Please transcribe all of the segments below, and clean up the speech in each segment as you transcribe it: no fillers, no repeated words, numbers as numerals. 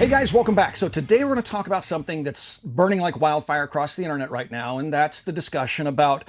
Hey guys, welcome back. So today we're going to talk about something that's burning like wildfire across the internet right now, and that's the discussion about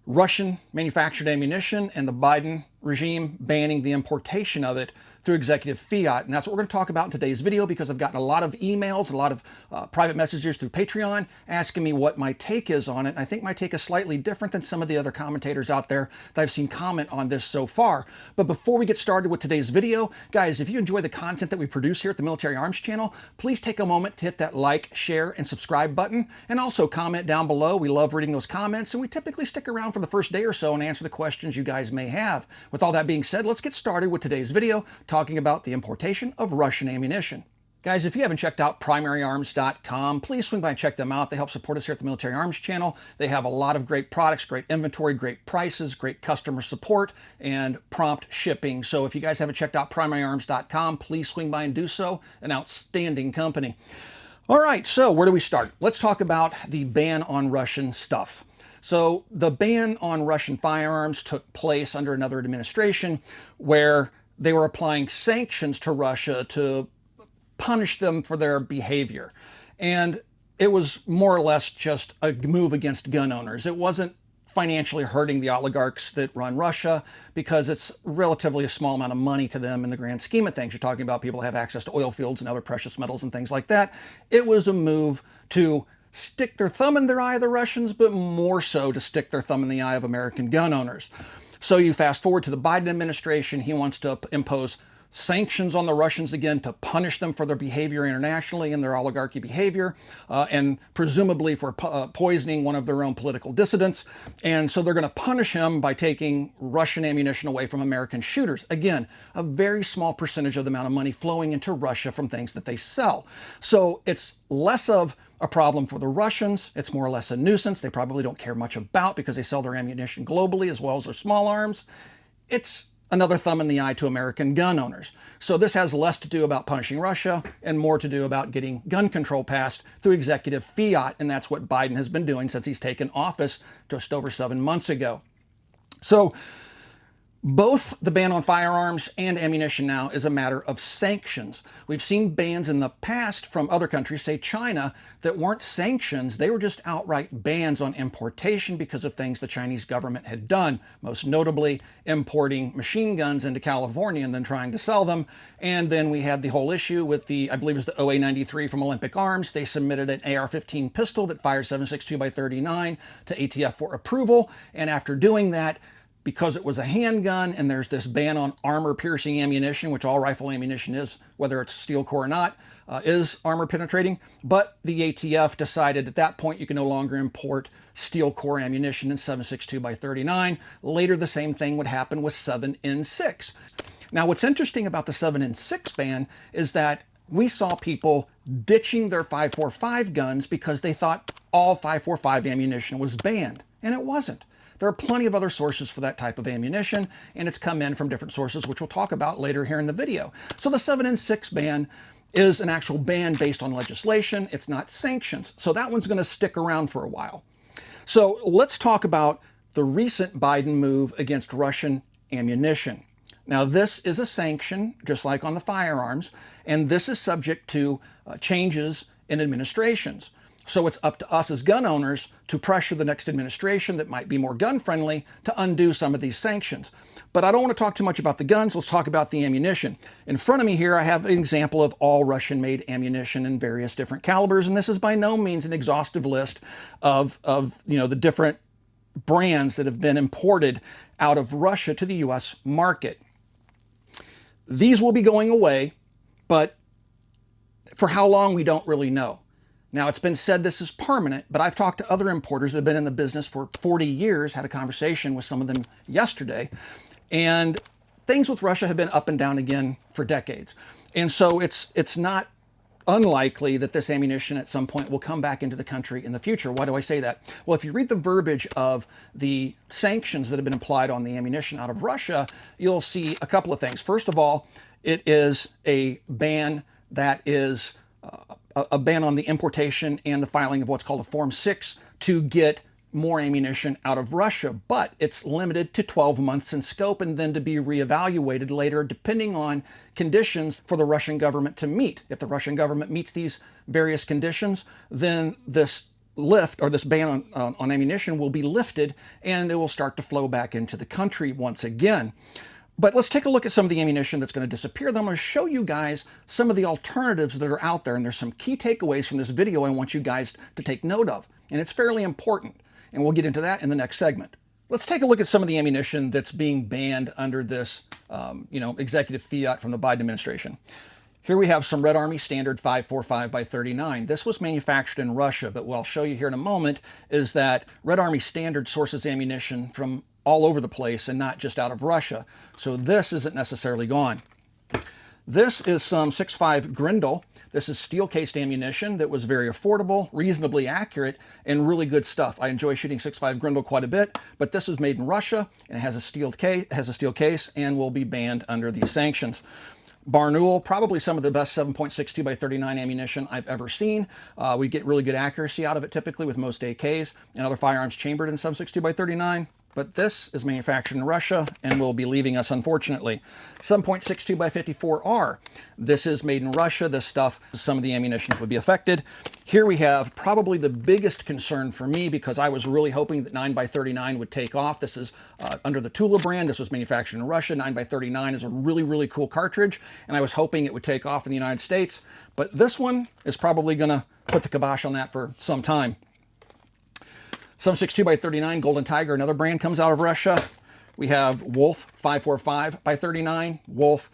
Russian manufactured ammunition and the Biden regime banning the importation of it through executive fiat. And that's what we're going to talk about in today's video, because I've gotten a lot of emails, a lot of private messages through Patreon asking me what my take is on it. And I think my take is slightly different than some of the other commentators out there that I've seen comment on this so far. But before we get started with today's video, guys, if you enjoy the content that we produce here at the Military Arms Channel, please take a moment to hit that like, share, and subscribe button, and also comment down below. We love reading those comments, and we typically stick around for the first day or so and answer the questions you guys may have. With all that being said, let's get started with today's video, talking about the importation of Russian ammunition. Guys, if you haven't checked out primaryarms.com, please swing by and check them out. They help support us here at the Military Arms Channel. They have a lot of great products, great inventory, great prices, great customer support, and prompt shipping. So if you guys haven't checked out primaryarms.com, please swing by and do so. An outstanding company. All right, so where do we start? Let's talk about the ban on Russian stuff. So the ban on Russian firearms took place under another administration where they were applying sanctions to Russia to punish them for their behavior. And it was more or less just a move against gun owners. It wasn't financially hurting the oligarchs that run Russia, because it's relatively a small amount of money to them in the grand scheme of things. You're talking about people who have access to oil fields and other precious metals and things like that. It was a move to stick their thumb in their eye of the Russians, but more so to stick their thumb in the eye of American gun owners. So you fast forward to the Biden administration. He wants to impose sanctions on the Russians again to punish them for their behavior internationally and their oligarchy behavior, and presumably for poisoning one of their own political dissidents. And so they're going to punish him by taking Russian ammunition away from American shooters. Again, a very small percentage of the amount of money flowing into Russia from things that they sell. So it's less of a problem for the Russians. It's more or less a nuisance they probably don't care much about, because they sell their ammunition globally as well as their small arms. It's another thumb in the eye to American gun owners. So this has less to do about punishing Russia and more to do about getting gun control passed through executive fiat. And that's what Biden has been doing since he's taken office just over 7 months ago. So both the ban on firearms and ammunition now is a matter of sanctions. We've seen bans in the past from other countries, say China, that weren't sanctions. They were just outright bans on importation because of things the Chinese government had done, most notably importing machine guns into California and then trying to sell them. And then we had the whole issue with the, I believe it was the OA-93 from Olympic Arms. They submitted an AR-15 pistol that fires 7.62 by 39 to ATF for approval. And after doing that, because it was a handgun and there's this ban on armor-piercing ammunition, which all rifle ammunition is, whether it's steel core or not, is armor-penetrating. But the ATF decided at that point you can no longer import steel core ammunition in 7.62 by 39. Later, the same thing would happen with 7.6. Now, what's interesting about the 7.6 ban is that we saw people ditching their 5.45 guns because they thought all 5.45 ammunition was banned, and it wasn't. There are plenty of other sources for that type of ammunition, and it's come in from different sources, which we'll talk about later here in the video. So the 7.6 ban is an actual ban based on legislation. It's not sanctions. So that one's going to stick around for a while. So let's talk about the recent Biden move against Russian ammunition. Now, this is a sanction, just like on the firearms, and this is subject to changes in administrations. So it's up to us as gun owners to pressure the next administration that might be more gun-friendly to undo some of these sanctions. But I don't want to talk too much about the guns. Let's talk about the ammunition. In front of me here, I have an example of all Russian-made ammunition in various different calibers, and this is by no means an exhaustive list of the different brands that have been imported out of Russia to the U.S. market. These will be going away, but for how long, we don't really know. Now, it's been said this is permanent, but I've talked to other importers that have been in the business for 40 years, had a conversation with some of them yesterday, and things with Russia have been up and down again for decades. And so it's not unlikely that this ammunition at some point will come back into the country in the future. Why do I say that? Well, if you read the verbiage of the sanctions that have been applied on the ammunition out of Russia, you'll see a couple of things. First of all, it is a ban that is a ban on the importation and the filing of what's called a Form 6 to get more ammunition out of Russia, but it's limited to 12 months in scope and then to be reevaluated later depending on conditions for the Russian government to meet. If the Russian government meets these various conditions, then this lift or this ban on ammunition will be lifted and it will start to flow back into the country once again. But let's take a look at some of the ammunition that's going to disappear. Then I'm going to show you guys some of the alternatives that are out there. And there's some key takeaways from this video I want you guys to take note of. And it's fairly important. And we'll get into that in the next segment. Let's take a look at some of the ammunition that's being banned under this executive fiat from the Biden administration. Here we have some Red Army Standard 545 by 39. This was manufactured in Russia, but what I'll show you here in a moment is that Red Army Standard sources ammunition from all over the place and not just out of Russia. So this isn't necessarily gone. This is some 6.5 Grindel. This is steel-cased ammunition that was very affordable, reasonably accurate, and really good stuff. I enjoy shooting 6.5 Grindel quite a bit, but this is made in Russia and it has a steel case and will be banned under these sanctions. Barnul, probably some of the best 7.62 by 39 ammunition I've ever seen. We get really good accuracy out of it typically with most AKs and other firearms chambered in 7.62 by 39. But this is manufactured in Russia and will be leaving us, unfortunately. 7.62 by 54R. This is made in Russia. This stuff, some of the ammunition would be affected. Here we have probably the biggest concern for me because I was really hoping that 9 by 39 would take off. This is under the Tula brand. This was manufactured in Russia. 9 by 39 is a really, really cool cartridge, and I was hoping it would take off in the United States. But this one is probably going to put the kibosh on that for some time. 7.62 by 39 Golden Tiger, another brand, comes out of Russia. We have Wolf 545 by 39. Wolf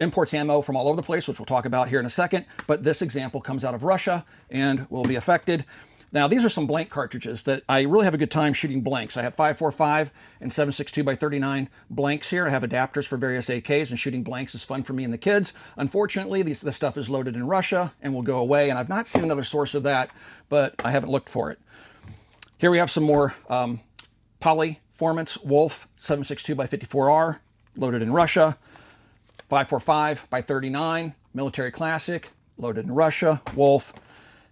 imports ammo from all over the place, which we'll talk about here in a second. But this example comes out of Russia and will be affected. Now, these are some blank cartridges that I really have a good time shooting blanks. I have 545 and 7.62 by 39 blanks here. I have adapters for various AKs, and shooting blanks is fun for me and the kids. Unfortunately, this stuff is loaded in Russia and will go away, and I've not seen another source of that, but I haven't looked for it. Here we have some more Polyformance Wolf 7.62 by 54R, loaded in Russia. 545 by 39, military classic, loaded in Russia, Wolf.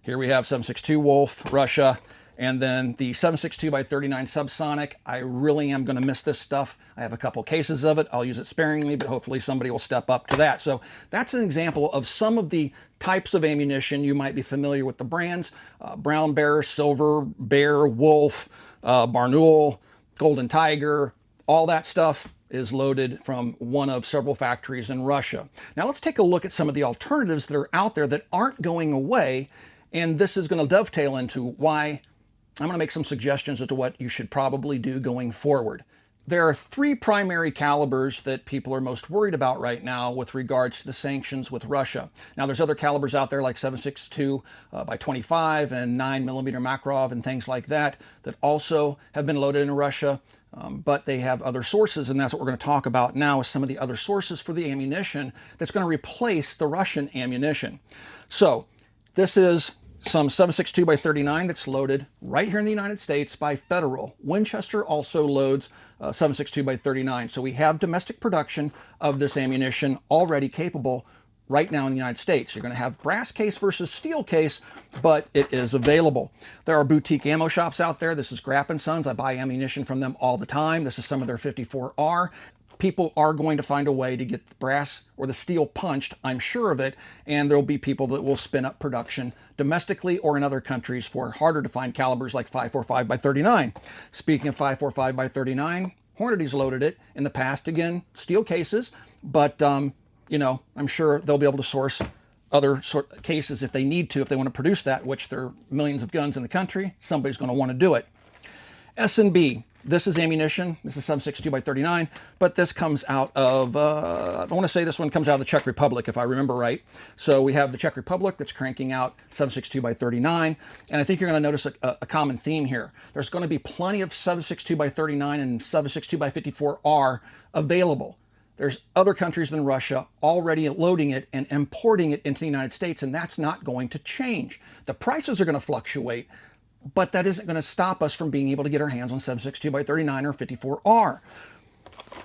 Here we have 7.62 Wolf, Russia. And then the 7.62 by 39 Subsonic. I really am going to miss this stuff. I have a couple cases of it. I'll use it sparingly, but hopefully somebody will step up to that. So that's an example of some of the types of ammunition. You might be familiar with the brands. Brown Bear, Silver Bear, Wolf, Barnul, Golden Tiger, all that stuff is loaded from one of several factories in Russia. Now let's take a look at some of the alternatives that are out there that aren't going away. And this is going to dovetail into why I'm going to make some suggestions as to what you should probably do going forward. There are three primary calibers that people are most worried about right now with regards to the sanctions with Russia. Now, there's other calibers out there like 7.62 by 25 and 9mm Makarov and things like that that also have been loaded in Russia, but they have other sources, and that's what we're going to talk about now is some of the other sources for the ammunition that's going to replace the Russian ammunition. So this is some 7.62 by 39 that's loaded right here in the United States by Federal. Winchester also loads 7.62 by 39. So we have domestic production of this ammunition already capable right now in the United States. You're going to have brass case versus steel case, but it is available. There are boutique ammo shops out there. This is Graff & Sons. I buy ammunition from them all the time. This is some of their 54R. People are going to find a way to get the brass or the steel punched, I'm sure of it, and there'll be people that will spin up production domestically or in other countries for harder to find calibers like 545 by 39. Speaking of 545 by 39, Hornady's loaded it in the past, again, steel cases, but you know, I'm sure they'll be able to source other cases if they need to, if they want to produce that, which there are millions of guns in the country, somebody's going to want to do it. S&B. This is ammunition. This is 7.62 by 39, but this comes out of, I want to say this one comes out of the Czech Republic, if I remember right. So we have the Czech Republic that's cranking out 7.62 by 39, and I think you're going to notice a common theme here. There's going to be plenty of 7.62 by 39 and 7.62 by 54R available. There's other countries than Russia already loading it and importing it into the United States, and that's not going to change. The prices are going to fluctuate, but that isn't going to stop us from being able to get our hands on 7.62 by 39 or 54R.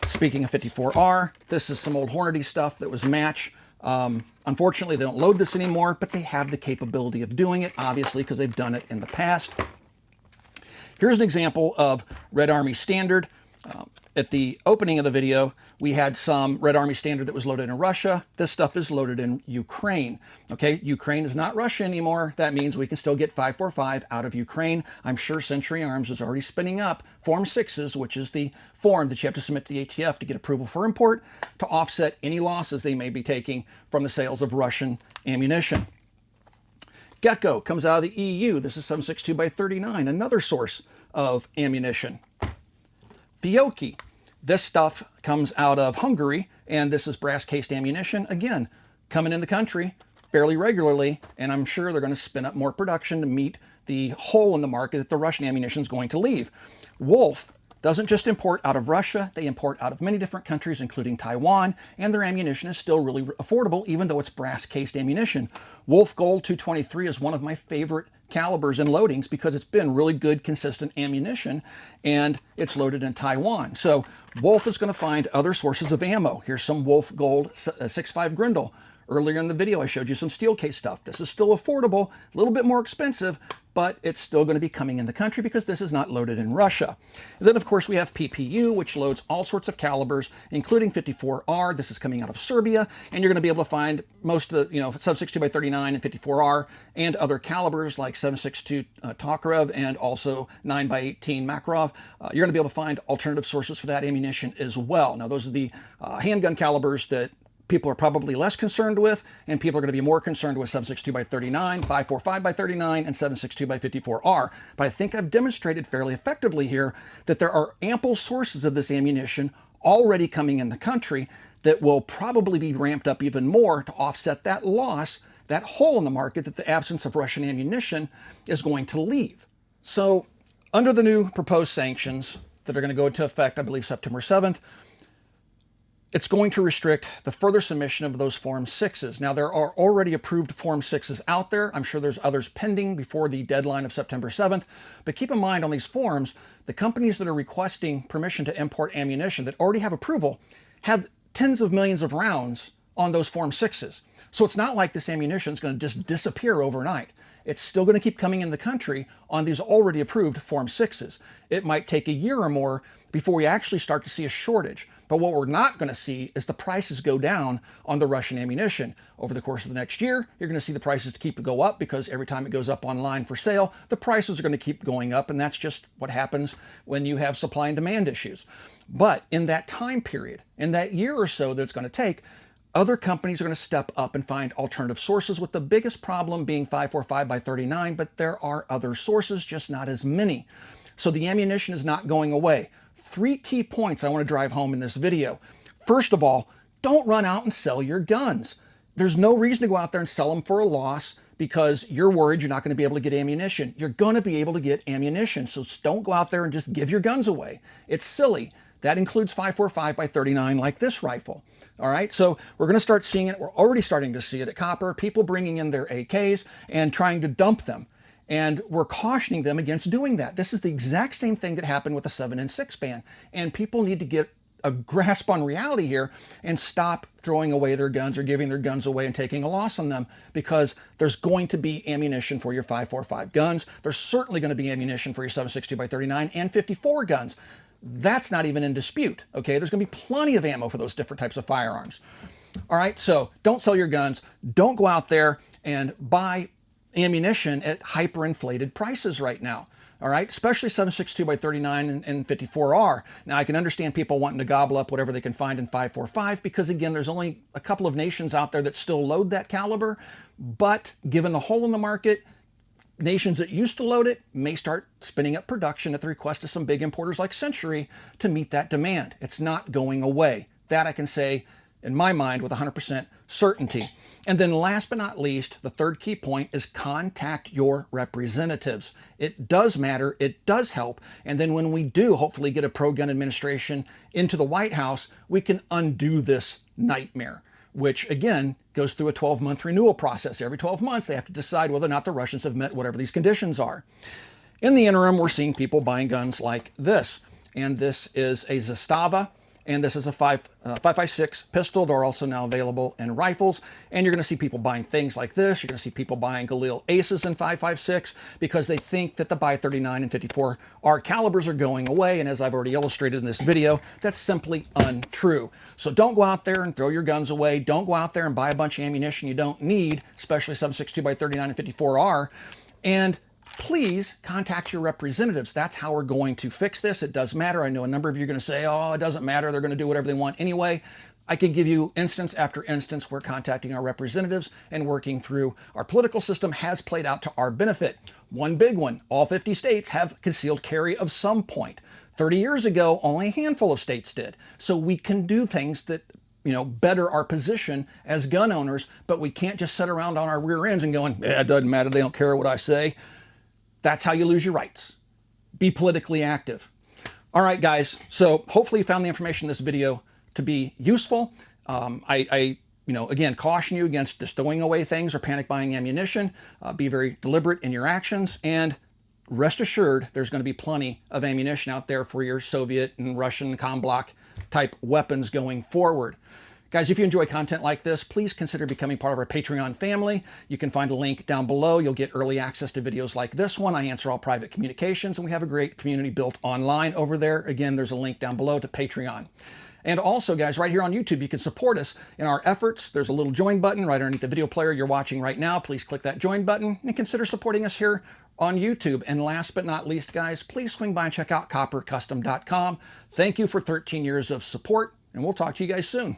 Speaking of 54R, this is some old Hornady stuff that was match. Unfortunately, they don't load this anymore, but they have the capability of doing it, obviously, because they've done it in the past. Here's an example of Red Army Standard. At the opening of the video, we had some Red Army Standard that was loaded in Russia. This stuff is loaded in Ukraine. Okay, Ukraine is not Russia anymore. That means we can still get 545 out of Ukraine. I'm sure Century Arms is already spinning up Form 6s, which is the form that you have to submit to the ATF to get approval for import to offset any losses they may be taking from the sales of Russian ammunition. Gecko comes out of the EU. This is 7.62x39, another source of ammunition. Fiocchi, this stuff comes out of Hungary, and this is brass-cased ammunition, again, coming in the country fairly regularly, and I'm sure they're going to spin up more production to meet the hole in the market that the Russian ammunition is going to leave. Wolf doesn't just import out of Russia, they import out of many different countries, including Taiwan, and their ammunition is still really affordable, even though it's brass-cased ammunition. Wolf Gold 223 is one of my favorite calibers and loadings because it's been really good, consistent ammunition, and it's loaded in Taiwan. So Wolf is going to find other sources of ammo. Here's some Wolf Gold 6.5 Grindle. Earlier in the video, I showed you some steel case stuff. This is still affordable, a little bit more expensive, but it's still going to be coming in the country because this is not loaded in Russia. And then, of course, we have PPU, which loads all sorts of calibers, including 54R. This is coming out of Serbia, and you're going to be able to find most of the, sub 62x39 and 54R and other calibers like 7.62 Tokarev and also 9x18 Makarov. You're going to be able to find alternative sources for that ammunition as well. Now, those are the handgun calibers that people are probably less concerned with, and people are going to be more concerned with 7.62x39, 5.45x39, and 7.62x54R. But I think I've demonstrated fairly effectively here that there are ample sources of this ammunition already coming in the country that will probably be ramped up even more to offset that loss, that hole in the market that the absence of Russian ammunition is going to leave. So under the new proposed sanctions that are going to go into effect, I believe, September 7th, it's going to restrict the further submission of those Form 6s. Now, there are already approved Form 6s out there. I'm sure there's others pending before the deadline of September 7th. But keep in mind on these forms, the companies that are requesting permission to import ammunition that already have approval have tens of millions of rounds on those Form 6s. So it's not like this ammunition is going to just disappear overnight. It's still going to keep coming in the country on these already approved Form 6s. It might take a year or more before we actually start to see a shortage. But what we're not going to see is the prices go down on the Russian ammunition. Over the course of the next year, you're going to see the prices keep go up because every time it goes up online for sale, the prices are going to keep going up, and that's just what happens when you have supply and demand issues. But in that time period, in that year or so that it's going to take, other companies are going to step up and find alternative sources, with the biggest problem being 5.45x39, but there are other sources, just not as many. So the ammunition is not going away. 3 key points I want to drive home in this video. First of all, don't run out and sell your guns. There's no reason to go out there and sell them for a loss because you're worried you're not going to be able to get ammunition. You're going to be able to get ammunition, so don't go out there and just give your guns away. It's silly. That includes 5.45x39 like this rifle. All right, so we're going to start seeing it. We're already starting to see it at Copper, people bringing in their AKs and trying to dump them. And we're cautioning them against doing that. This is the exact same thing that happened with the 7 and 6 ban. And people need to get a grasp on reality here and stop throwing away their guns or giving their guns away and taking a loss on them, because there's going to be ammunition for your 5.45 guns. There's certainly going to be ammunition for your 7.62x39 and 54 guns. That's not even in dispute, okay? There's going to be plenty of ammo for those different types of firearms. All right, so don't sell your guns. Don't go out there and buy ammunition at hyperinflated prices right now. All right, especially 7.62x39 and 54R. Now, I can understand people wanting to gobble up whatever they can find in 5.45 because, again, there's only a couple of nations out there that still load that caliber. But given the hole in the market, nations that used to load it may start spinning up production at the request of some big importers like Century to meet that demand. It's not going away. That I can say, in my mind, with 100% certainty. And then last but not least, the third key point is contact your representatives. It does matter. It does help. And then when we do hopefully get a pro-gun administration into the White House, we can undo this nightmare, which again goes through a 12-month renewal process. Every 12 months, they have to decide whether or not the Russians have met whatever these conditions are. In the interim, we're seeing people buying guns like this. And this is a Zastava. and this is a 5.56 pistol. They're also now available in rifles, and you're going to see people buying things like this. You're going to see people buying Galil Aces in 5.56 because they think that the Bi 39 and 54R calibers are going away, and as I've already illustrated in this video, that's simply untrue. So don't go out there and throw your guns away. Don't go out there and buy a bunch of ammunition you don't need, especially 7.62 by 39 and 54R, and please contact your representatives. That's how we're going to fix this. It does matter. I know a number of you are going to say, oh, it doesn't matter. They're going to do whatever they want anyway. I can give you instance after instance where contacting our representatives and working through our political system has played out to our benefit. One big one, all 50 states have concealed carry of some point. 30 years ago, only a handful of states did. So we can do things that better our position as gun owners, but we can't just sit around on our rear ends and going, it doesn't matter. They don't care what I say. That's how you lose your rights. Be politically active. All right, guys. So hopefully you found the information in this video to be useful. I again, caution you against just throwing away things or panic buying ammunition. Be very deliberate in your actions, and rest assured there's going to be plenty of ammunition out there for your Soviet and Russian Comblock type weapons going forward. Guys, if you enjoy content like this, please consider becoming part of our Patreon family. You can find a link down below. You'll get early access to videos like this one. I answer all private communications, and we have a great community built online over there. Again, there's a link down below to Patreon. And also, guys, right here on YouTube, you can support us in our efforts. There's a little join button right underneath the video player you're watching right now. Please click that join button and consider supporting us here on YouTube. And last but not least, guys, please swing by and check out coppercustom.com. Thank you for 13 years of support, and we'll talk to you guys soon.